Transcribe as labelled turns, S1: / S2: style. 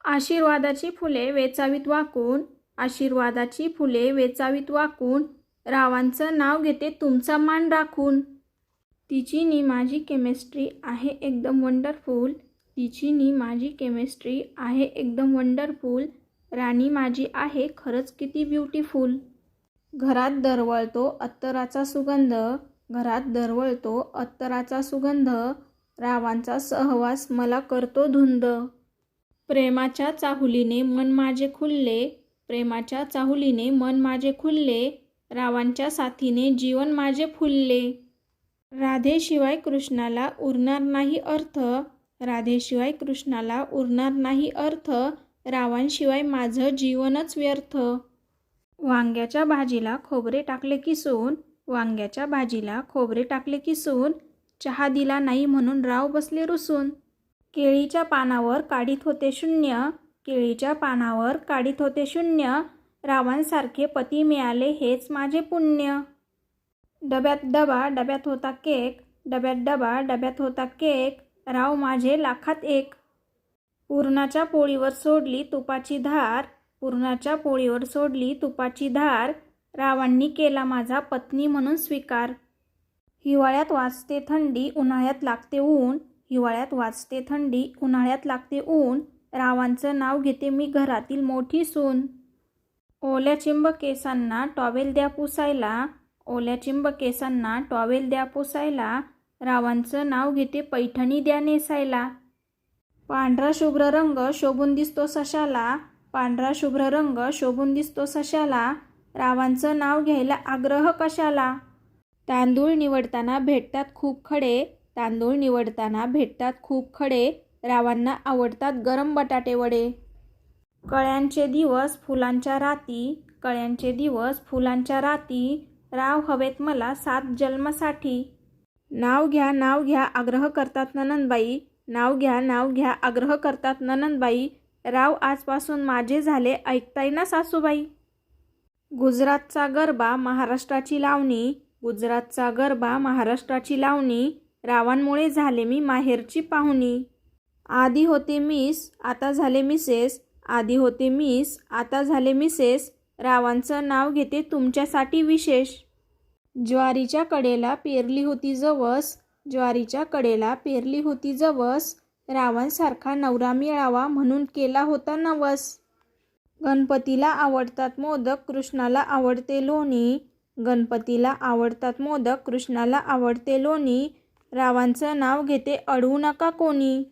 S1: आशीर्वादाची फुले वेचावीत वाकून, आशीर्वादाची फुले वेचावीत वाकून, रावांचं नाव घेते तुमचा मान राखून. तिची नी माझी केमिस्ट्री आहे एकदम वंडरफुल, तिची नी माझी केमिस्ट्री आहे एकदम वंडरफुल, राणी माझी आहे खरंच किती ब्युटिफुल. घरात दरवळतो अत्तराचा सुगंध, घरात दरवळतो अत्तराचा सुगंध, रावांचा सहवास मला करतो धुंद. प्रेमाच्या चाहुलीने मन माझे खुलले, प्रेमाच्या चाहुलीने मन माझे खुलले, रावांच्या साथीने जीवन माझे फुलले. राधेशिवाय कृष्णाला उरणार नाही अर्थ, राधेशिवाय कृष्णाला उरणार नाही अर्थ, रावांशिवाय माझं जीवनच व्यर्थ. वांग्याच्या भाजीला खोबरे टाकले किसून, वांग्याच्या भाजीला खोबरे टाकले किसून, चहा दिला नाही म्हणून राव बसले रुसून. केळीच्या पानावर काढीत होते शून्य, केळीच्या पानावर काढीत होते शून्य, रावांसारखे पती मिळाले हेच माझे पुण्य. डब्यात डबा डब्यात होता केक, डब्यात डबा डब्यात होता केक, राव माझे लाखात एक. पुरणाच्या पोळीवर सोडली तुपाची धार, पुरणाच्या पोळीवर सोडली तुपाची धार, रावांनी केला माझा पत्नी म्हणून स्वीकार. हिवाळ्यात वाजते थंडी उन्हाळ्यात लागते ऊन, हिवाळ्यात वाजते थंडी उन्हाळ्यात लागते ऊन, रावांचं नाव घेते मी घरातील मोठी सून. ओल्या चिंब केसांना टॉवेल द्या पुसायला, ओल्या चिंब केसांना टॉवेल द्या पुसायला, रावांचं नाव घेते पैठणी द्या नेसायला. पांढरा शुभ्र रंग शोभून दिसतो सशाला, पांढरा शुभ्र रंग शोभून दिसतो सशाला, रावांचं नाव घ्यायला आग्रह कशाला. तांदूळ निवडताना भेटतात खूप खडे, तांदूळ निवडताना भेटतात खूप खडे, रावांना आवडतात गरम बटाटे वडे. कळ्यांचे दिवस फुलांच्या राती, कळ्यांचे दिवस फुलांच्या राती, राव हवेत मला 7 जन्मासाठी. नाव घ्या आग्रह करतात ननंदबाई, नाव घ्या आग्रह करतात ननंदबाई, राव आजपासून माझे झाले ऐकताय ना सासूबाई. गुजरातचा गरबा महाराष्ट्राची लावणी, गुजरातचा गरबा महाराष्ट्राची लावणी, रावांमुळे झाले मी माहेरची पाहुणी. आधी होते मिस आता झाले मिसेस, आधी होते मिस आता झाले मिसेस, रावांचं नाव घेते तुमच्यासाठी विशेष. ज्वारीच्या कडेला पेरली होती जवस, ज्वारीच्या कडेला पेरली होती जवस, रावांसारखा नवरा मिळावा म्हणून केला होता नवस. गणपतीला आवडतात मोदक कृष्णाला आवडते लोणी, गणपतीला आवडतात मोदक कृष्णाला आवडते लोणी, रावांचं नाव घेते अडवू नका कोणी.